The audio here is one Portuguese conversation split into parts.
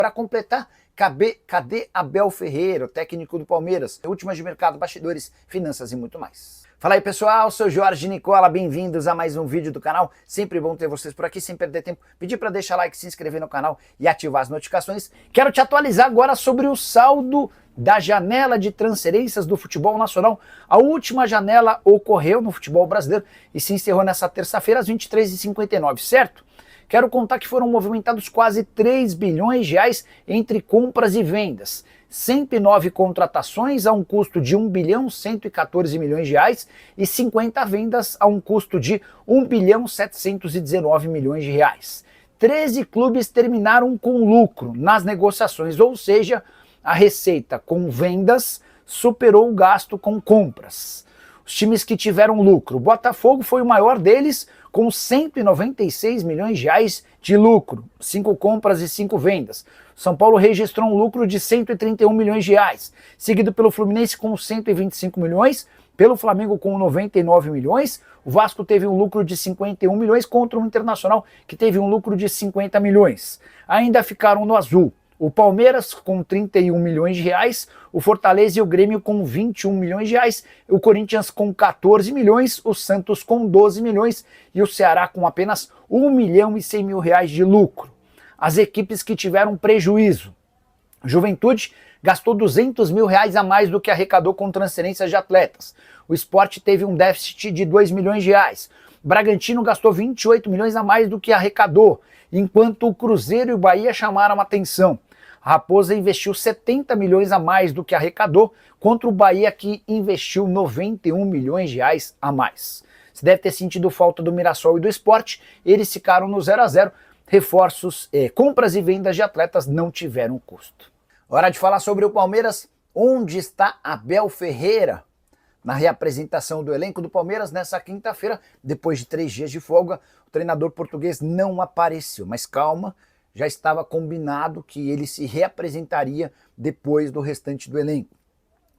Para completar, cadê Abel Ferreira, o técnico do Palmeiras? Últimas de mercado, bastidores, finanças e muito mais. Fala aí pessoal, sou Jorge Nicola, bem-vindos a mais um vídeo do canal. Sempre bom ter vocês por aqui, sem perder tempo. Pedir para deixar like, se inscrever no canal e ativar as notificações. Quero te atualizar agora sobre o saldo da janela de transferências do futebol nacional. A última janela ocorreu no futebol brasileiro e se encerrou nessa terça-feira às 23h59, certo? Quero contar que foram movimentados quase 3 bilhões de reais entre compras e vendas. 109 contratações a um custo de 1 bilhão 114 milhões de reais e 50 vendas a um custo de 1 bilhão 719 milhões de reais. 13 clubes terminaram com lucro nas negociações, ou seja, a receita com vendas superou o gasto com compras. Os times que tiveram lucro, o Botafogo foi o maior deles, com 196 milhões de reais de lucro, 5 compras e 5 vendas. São Paulo registrou um lucro de 131 milhões de reais, seguido pelo Fluminense com 125 milhões, pelo Flamengo com 99 milhões, o Vasco teve um lucro de 51 milhões contra o Internacional, que teve um lucro de 50 milhões. Ainda ficaram no azul o Palmeiras com 31 milhões de reais, o Fortaleza e o Grêmio com 21 milhões de reais, o Corinthians com 14 milhões, o Santos com 12 milhões e o Ceará com apenas 1 milhão e 100 mil reais de lucro. As equipes que tiveram prejuízo. Juventude gastou 200 mil reais a mais do que arrecadou com transferências de atletas. O Sport teve um déficit de 2 milhões de reais. Bragantino gastou 28 milhões a mais do que arrecadou, enquanto o Cruzeiro e o Bahia chamaram atenção. A Raposa investiu 70 milhões a mais do que arrecadou, contra o Bahia que investiu 91 milhões de reais a mais. Você deve ter sentido falta do Mirassol e do Sport, eles ficaram no 0-0, reforços, compras e vendas de atletas não tiveram custo. Hora de falar sobre o Palmeiras. Onde está Abel Ferreira? Na reapresentação do elenco do Palmeiras nessa quinta-feira, depois de 3 dias de folga, o treinador português não apareceu, mas calma, já estava combinado que ele se reapresentaria depois do restante do elenco.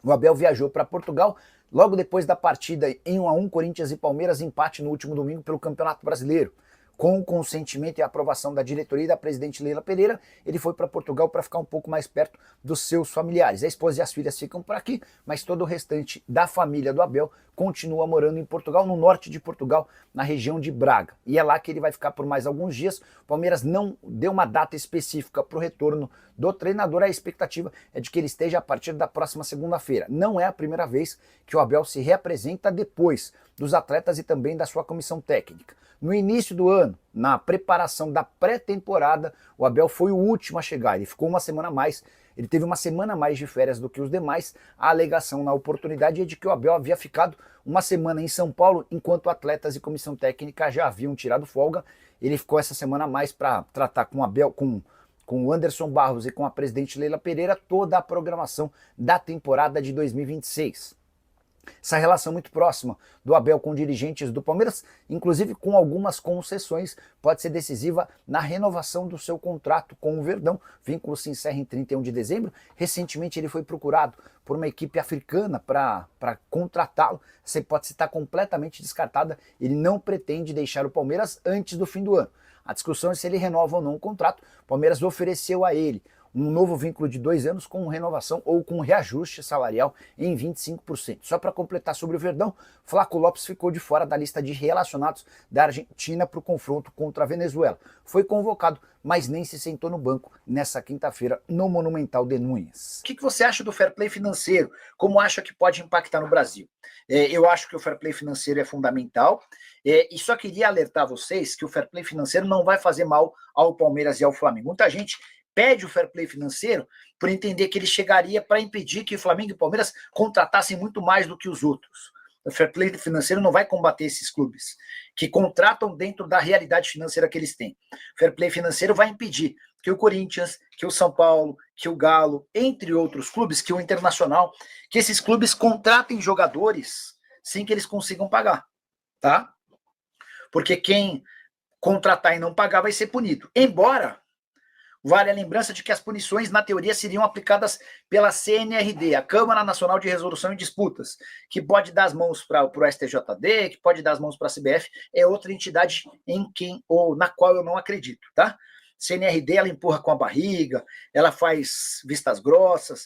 O Abel viajou para Portugal logo depois da partida em 1-1 Corinthians e Palmeiras, empate no último domingo pelo Campeonato Brasileiro. Com o consentimento e a aprovação da diretoria e da presidente Leila Pereira, ele foi para Portugal para ficar um pouco mais perto dos seus familiares. A esposa e as filhas ficam por aqui, mas todo o restante da família do Abel continua morando em Portugal, no norte de Portugal, na região de Braga. E é lá que ele vai ficar por mais alguns dias. O Palmeiras não deu uma data específica para o retorno do treinador. A expectativa é de que ele esteja a partir da próxima segunda-feira. Não é a primeira vez que o Abel se reapresenta depois dos atletas e também da sua comissão técnica. No início do ano, na preparação da pré-temporada, o Abel foi o último a chegar. Ele ficou uma semana a mais, ele teve uma semana a mais de férias do que os demais. A alegação na oportunidade é de que o Abel havia ficado uma semana em São Paulo, enquanto atletas e comissão técnica já haviam tirado folga. Ele ficou essa semana a mais para tratar com o Abel, com o Anderson Barros e com a presidente Leila Pereira toda a programação da temporada de 2026. Essa relação muito próxima do Abel com dirigentes do Palmeiras, inclusive com algumas concessões, pode ser decisiva na renovação do seu contrato com o Verdão. O vínculo se encerra em 31 de dezembro. Recentemente ele foi procurado por uma equipe africana para contratá-lo. Essa hipótese está completamente descartada. Ele não pretende deixar o Palmeiras antes do fim do ano. A discussão é se ele renova ou não o contrato. O Palmeiras ofereceu a ele um novo vínculo de 2 anos com renovação ou com reajuste salarial em 25%. Só para completar sobre o Verdão, Flaco Lopes ficou de fora da lista de relacionados da Argentina para o confronto contra a Venezuela. Foi convocado, mas nem se sentou no banco nessa quinta-feira no Monumental de Núñez. O que você acha do fair play financeiro? Como acha que pode impactar no Brasil? Eu acho que o fair play financeiro é fundamental e só queria alertar vocês que o fair play financeiro não vai fazer mal ao Palmeiras e ao Flamengo. Muita gente pede o fair play financeiro por entender que ele chegaria para impedir que o Flamengo e o Palmeiras contratassem muito mais do que os outros. O fair play financeiro não vai combater esses clubes que contratam dentro da realidade financeira que eles têm. O fair play financeiro vai impedir que o Corinthians, que o São Paulo, que o Galo, entre outros clubes, que o Internacional, que esses clubes contratem jogadores sem que eles consigam pagar, tá? Porque quem contratar e não pagar vai ser punido. Embora vale a lembrança de que as punições, na teoria, seriam aplicadas pela CNRD, a Câmara Nacional de Resolução em Disputas, que pode dar as mãos para o STJD, que pode dar as mãos para a CBF, é outra entidade na qual eu não acredito, tá? CNRD, ela empurra com a barriga, ela faz vistas grossas,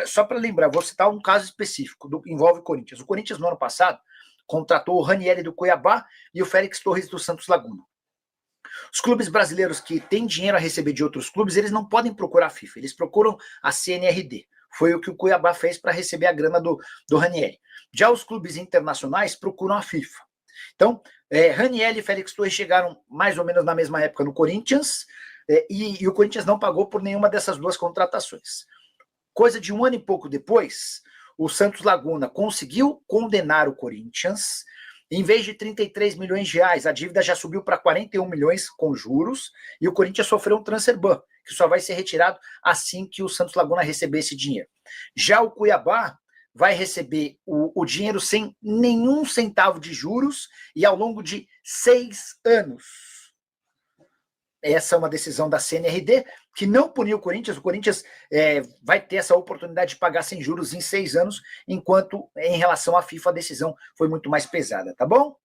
só para lembrar, vou citar um caso específico, envolve o Corinthians. O Corinthians, no ano passado, contratou o Ranieri do Cuiabá e o Félix Torres do Santos Laguna. Os clubes brasileiros que têm dinheiro a receber de outros clubes, eles não podem procurar a FIFA, eles procuram a CNRD. Foi o que o Cuiabá fez para receber a grana do Ranieri. Já os clubes internacionais procuram a FIFA. Então, Ranieri e Félix Torres chegaram mais ou menos na mesma época no Corinthians, e o Corinthians não pagou por nenhuma dessas duas contratações. Coisa de um ano e pouco depois, o Santos Laguna conseguiu condenar o Corinthians. Em vez de 33 milhões de reais, a dívida já subiu para 41 milhões com juros, e o Corinthians sofreu um transfer ban, que só vai ser retirado assim que o Santos Laguna receber esse dinheiro. Já o Cuiabá vai receber o dinheiro sem nenhum centavo de juros e ao longo de 6 anos. Essa é uma decisão da CNRD, que não puniu o Corinthians. O Corinthians vai ter essa oportunidade de pagar sem juros em 6 anos, enquanto em relação à FIFA a decisão foi muito mais pesada, tá bom?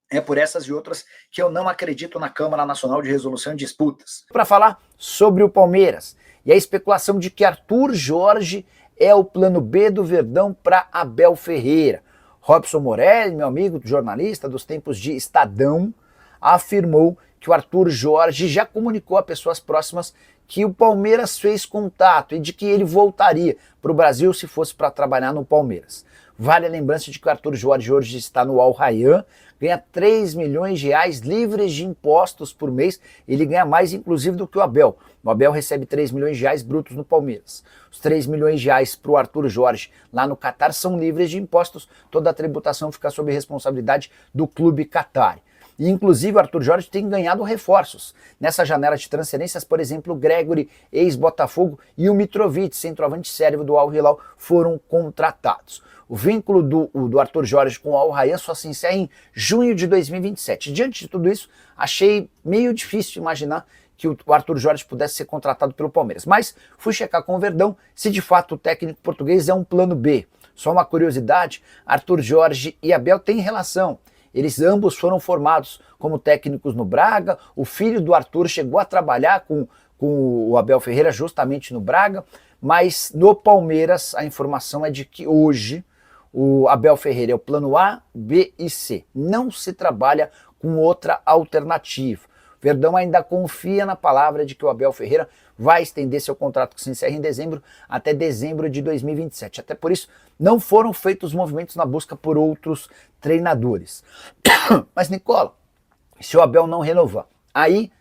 É por essas e outras que eu não acredito na Câmara Nacional de Resolução de Disputas. Para falar sobre o Palmeiras e a especulação de que Arthur Jorge é o plano B do Verdão para Abel Ferreira. Robson Morelli, meu amigo jornalista dos tempos de Estadão, afirmou que o Arthur Jorge já comunicou a pessoas próximas que o Palmeiras fez contato e de que ele voltaria para o Brasil se fosse para trabalhar no Palmeiras. Vale a lembrança de que o Arthur Jorge hoje está no Al Rayyan, ganha 3 milhões de reais livres de impostos por mês. Ele ganha mais, inclusive, do que o Abel. O Abel recebe 3 milhões de reais brutos no Palmeiras. Os 3 milhões de reais para o Arthur Jorge lá no Catar são livres de impostos. Toda a tributação fica sob responsabilidade do clube Qatar. E, inclusive, o Arthur Jorge tem ganhado reforços. Nessa janela de transferências, por exemplo, o Gregory, ex-Botafogo, e o Mitrovic, centroavante sérvio do Al Hilal, foram contratados. O vínculo do Arthur Jorge com o Al Rayyan só se encerra em junho de 2027. Diante de tudo isso, achei meio difícil imaginar que o Arthur Jorge pudesse ser contratado pelo Palmeiras. Mas fui checar com o Verdão se de fato o técnico português é um plano B. Só uma curiosidade, Arthur Jorge e Abel têm relação. Eles ambos foram formados como técnicos no Braga. O filho do Arthur chegou a trabalhar com o Abel Ferreira justamente no Braga, mas no Palmeiras a informação é de que hoje o Abel Ferreira é o plano A, B e C. Não se trabalha com outra alternativa. O Verdão ainda confia na palavra de que o Abel Ferreira vai estender seu contrato que se encerra em dezembro até dezembro de 2027. Até por isso, não foram feitos movimentos na busca por outros treinadores. Mas, Nicola, se o Abel não renovar, aí,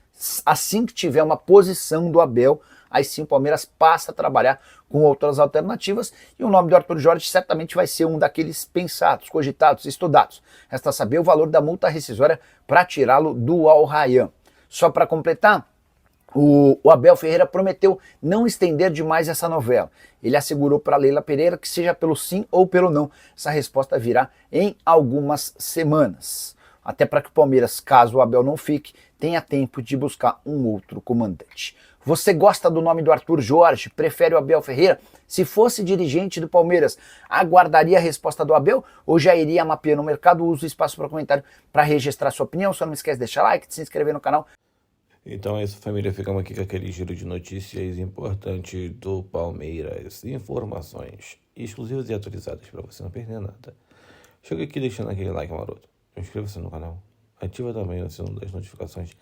assim que tiver uma posição do Abel, aí sim o Palmeiras passa a trabalhar com outras alternativas e o nome do Arthur Jorge certamente vai ser um daqueles pensados, cogitados, estudados. Resta saber o valor da multa rescisória para tirá-lo do Al Rayyan. Só para completar, o Abel Ferreira prometeu não estender demais essa novela. Ele assegurou para Leila Pereira que seja pelo sim ou pelo não, essa resposta virá em algumas semanas. Até para que o Palmeiras, caso o Abel não fique, tenha tempo de buscar um outro comandante. Você gosta do nome do Arthur Jorge? Prefere o Abel Ferreira? Se fosse dirigente do Palmeiras, aguardaria a resposta do Abel ou já iria mapeando o mercado? Usa o espaço para comentário para registrar sua opinião. Só não esquece de deixar like, de se inscrever no canal. Então é isso, família, ficamos aqui com aquele giro de notícias importantes do Palmeiras, informações exclusivas e atualizadas para você não perder nada. Chega aqui deixando aquele like maroto, inscreva-se no canal, ativa também o sino das notificações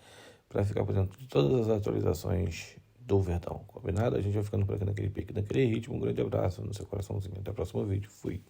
para ficar por dentro de todas as atualizações do Verdão, combinado? A gente vai ficando por aqui naquele pique, naquele ritmo. Um grande abraço no seu coraçãozinho, até o próximo vídeo, fui!